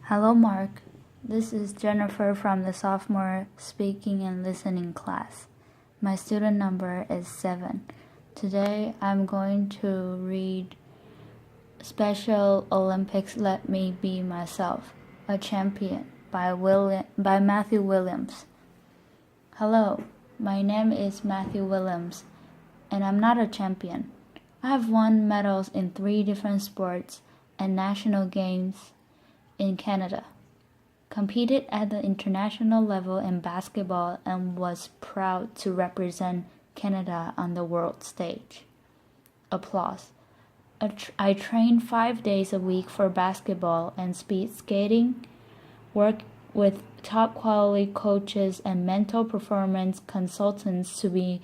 Hello, Mark. This is Jennifer from the Sophomore Speaking and Listening class. My student number is 7. Today, I'm going to read Special Olympics Let Me Be Myself, a Champion by Matthew Williams. Hello, my name is Matthew Williams, and I'm not a champion. I have won medals in 3 different sports and national games in Canada, competed at the international level in basketball, and was proud to represent Canada on the world stage. Applause. I train 5 days a week for basketball and speed skating, work with top quality coaches and mental performance consultants to be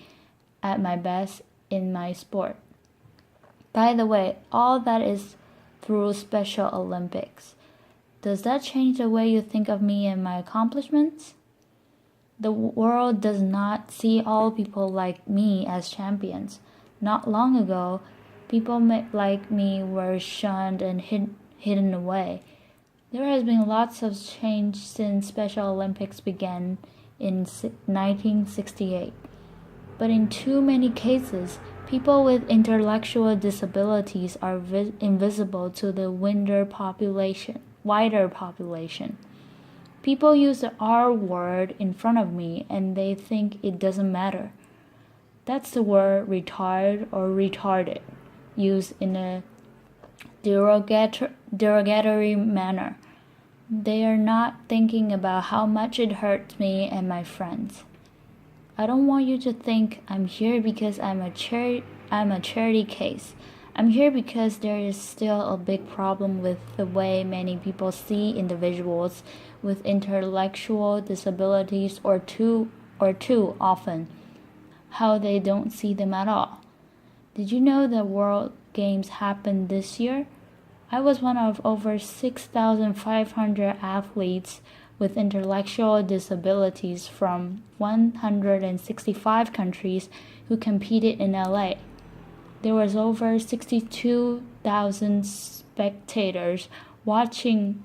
at my best in my sport. By the way, all that is through Special Olympics. Does that change the way you think of me and my accomplishments? The world does not see all people like me as champions. Not long ago, people like me were shunned and hidden away. There has been lots of change since Special Olympics began in 1968. But in too many cases, people with intellectual disabilities are invisible to the wider population. People use the R word in front of me and they think it doesn't matter. That's the word retard or retarded, used in a derogatory manner. They are not thinking about how much it hurts me and my friends. I don't want you to think I'm here because I'm a charity case. I'm here because there is still a big problem with the way many people see individuals with intellectual disabilities or too often, how they don't see them at all. Did you know the World Games happened this year? I was one of over 6,500 athletes with intellectual disabilities from 165 countries who competed in LA. There was over 62,000 spectators watching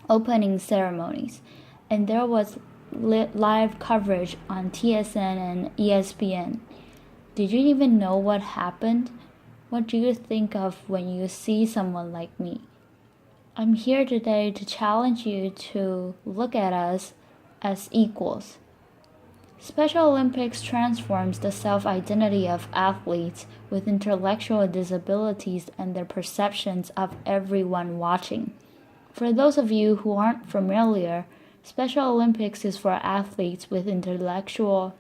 opening ceremonies, and there was live coverage on TSN and ESPN. Did you even know what happened? What do you think of when you see someone like me? I'm here today to challenge you to look at us as equals. Special Olympics transforms the self-identity of athletes with intellectual disabilities and their perceptions of everyone watching. For those of you who aren't familiar, Special Olympics is for athletes with intellectual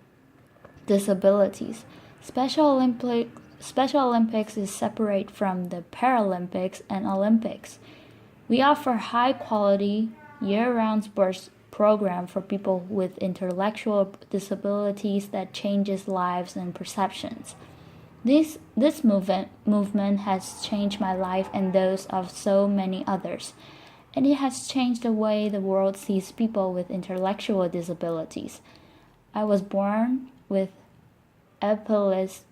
disabilities. Special Olympics is separate from the Paralympics and Olympics. We offer high-quality, year-round sports program for people with intellectual disabilities that changes lives and perceptions. This movement has changed my life and those of so many others, and it has changed the way the world sees people with intellectual disabilities. I was born with epilepsy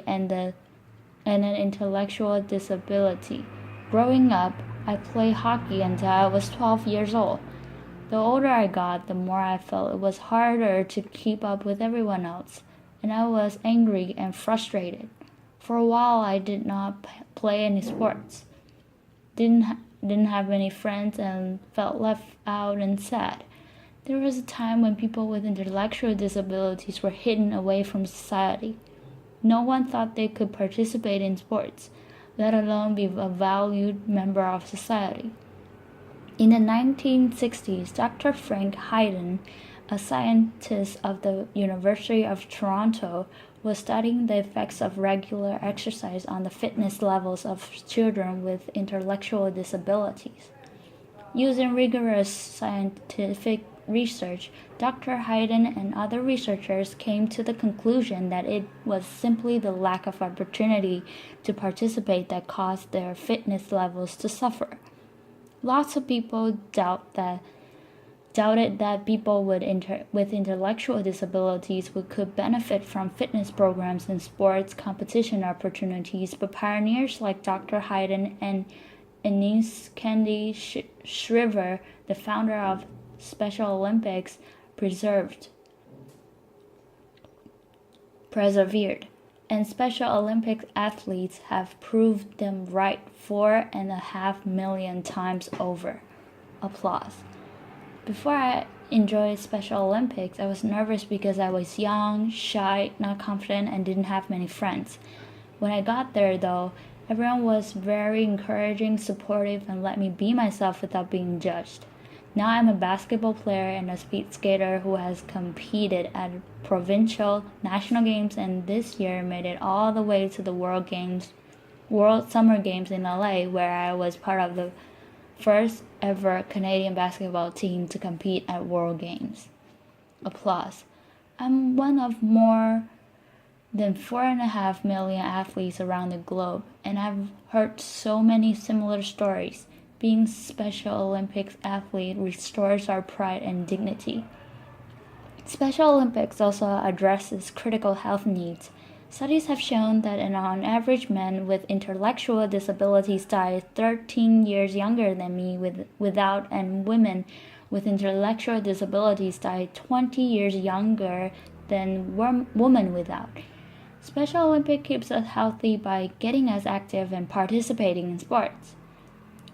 and an intellectual disability. Growing up, I played hockey until I was 12 years old. The older I got, the more I felt it was harder to keep up with everyone else, and I was angry and frustrated. For a while, I did not play any sports, didn't have many friends, and felt left out and sad. There was a time when people with intellectual disabilities were hidden away from society. No one thought they could participate in sports, let alone be a valued member of society. In the 1960s, Dr. Frank Hayden, a scientist of the University of Toronto, was studying the effects of regular exercise on the fitness levels of children with intellectual disabilities. Using rigorous scientific research, Dr. Hayden and other researchers came to the conclusion that it was simply the lack of opportunity to participate that caused their fitness levels to suffer. Lots of people doubted that people with intellectual disabilities could benefit from fitness programs and sports competition opportunities, but pioneers like Dr. Hayden and Ines Candy Shriver, the founder of Special Olympics, persevered, and Special Olympics athletes have proved them right 4.5 million times over. Applause. Before I enjoyed Special Olympics, I was nervous because I was young, shy, not confident, and didn't have many friends. When I got there, though, everyone was very encouraging, supportive, and let me be myself without being judged. Now I'm a basketball player and a speed skater who has competed at provincial, national games, and this year made it all the way to the World Summer Games in LA, where I was part of the first ever Canadian basketball team to compete at World Games. Applause. I'm one of more than 4.5 million athletes around the globe, and I've heard so many similar stories. Being Special Olympics athlete restores our pride and dignity. Special Olympics also addresses critical health needs. Studies have shown that on average men with intellectual disabilities die 13 years younger than me without, and women with intellectual disabilities die 20 years younger than women without. Special Olympics keeps us healthy by getting us active and participating in sports.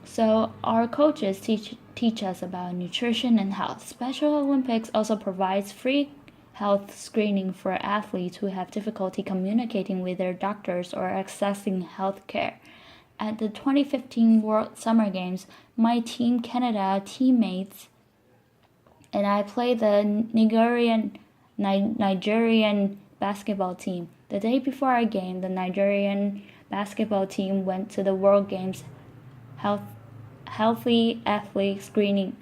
So our coaches teach us about nutrition and health. Special Olympics also provides free health screening for athletes who have difficulty communicating with their doctors or accessing health care. At the 2015 World Summer Games, my Team Canada teammates and I played the Nigerian basketball team. The day before our game, the Nigerian basketball team went to the World Games healthy athlete screening,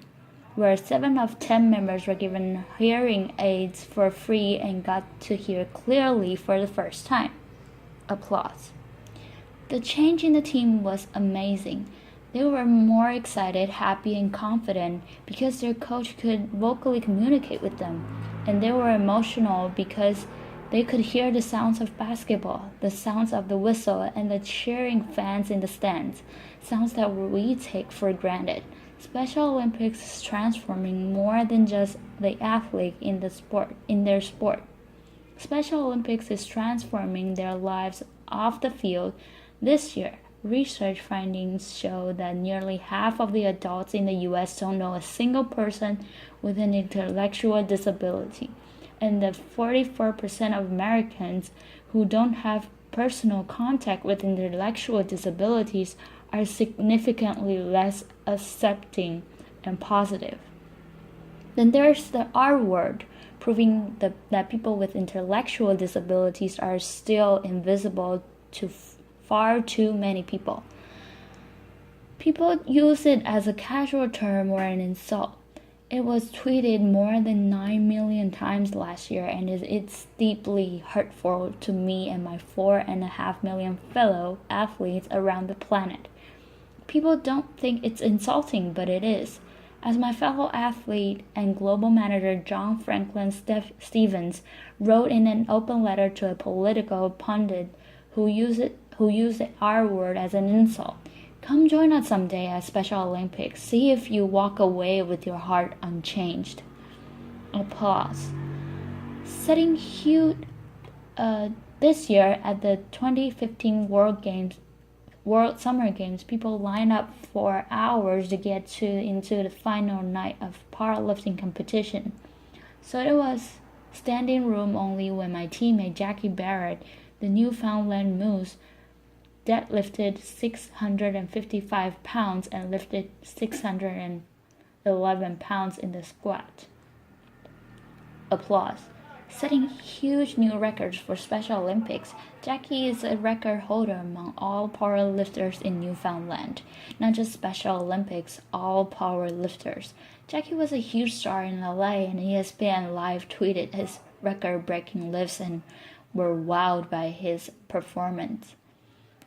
where 7 of 10 members were given hearing aids for free and got to hear clearly for the first time. Applause. The change in the team was amazing. They were more excited, happy, and confident because their coach could vocally communicate with them, and they were emotional because they could hear the sounds of basketball, the sounds of the whistle, and the cheering fans in the stands, sounds that we take for granted. Special Olympics is transforming more than just the athlete in their sport. Special Olympics is transforming their lives off the field. This year, research findings show that nearly half of the adults in the US don't know a single person with an intellectual disability, and that 44% of Americans who don't have personal contact with intellectual disabilities are significantly less accepting and positive. Then there's the R word, proving that people with intellectual disabilities are still invisible to far too many people. People use it as a casual term or an insult. It was tweeted more than 9 million times last year, and it's deeply hurtful to me and my 4.5 million fellow athletes around the planet. People don't think it's insulting, but it is. As my fellow athlete and global manager John Franklin Stevens wrote in an open letter to a political pundit who used the R word as an insult, "Come join us someday at Special Olympics. See if you walk away with your heart unchanged." Applause. Setting huge this year at the 2015 World Summer Games, people line up for hours to get into the final night of powerlifting competition. So it was standing room only when my teammate Jackie Barrett, the Newfoundland Moose, deadlifted 655 pounds and lifted 611 pounds in the squat. Applause. Setting huge new records for Special Olympics, Jackie is a record holder among all powerlifters in Newfoundland. Not just Special Olympics, all powerlifters. Jackie was a huge star in LA, and ESPN Live tweeted his record-breaking lifts and were wowed by his performance.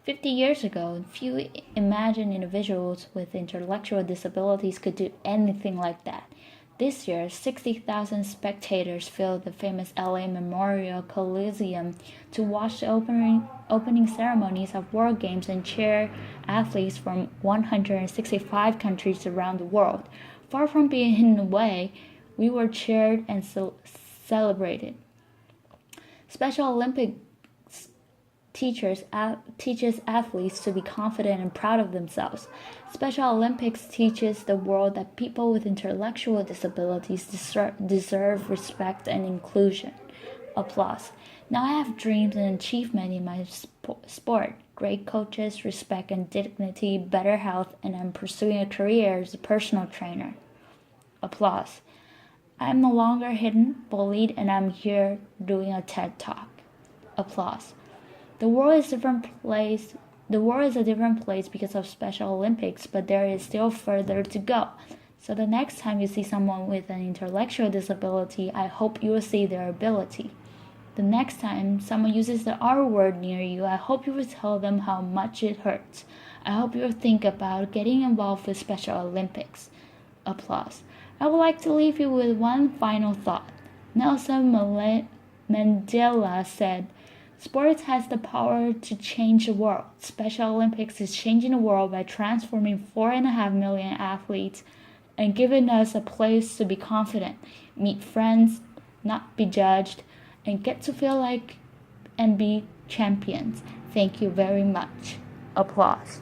50 years ago, few imagined individuals with intellectual disabilities could do anything like that. This year, 60,000 spectators filled the famous LA Memorial Coliseum to watch the opening ceremonies of World Games and cheer athletes from 165 countries around the world. Far from being hidden away, we were cheered and celebrated. Special Olympics teaches athletes to be confident and proud of themselves. Special Olympics teaches the world that people with intellectual disabilities deserve respect and inclusion. Applause. Now I have dreams and achievement in my sport. Great coaches, respect and dignity, better health, and I'm pursuing a career as a personal trainer. Applause. I am no longer hidden, bullied, and I'm here doing a TED Talk. Applause. The world is a different place because of Special Olympics, but there is still further to go. So the next time you see someone with an intellectual disability, I hope you will see their ability. The next time someone uses the R word near you, I hope you will tell them how much it hurts. I hope you will think about getting involved with Special Olympics. Applause. I would like to leave you with one final thought. Nelson Mandela said, "Sports has the power to change the world. Special Olympics is changing the world by transforming 4.5 million athletes and giving us a place to be confident, meet friends, not be judged, and get to feel like and be champions. Thank you very much." Applause.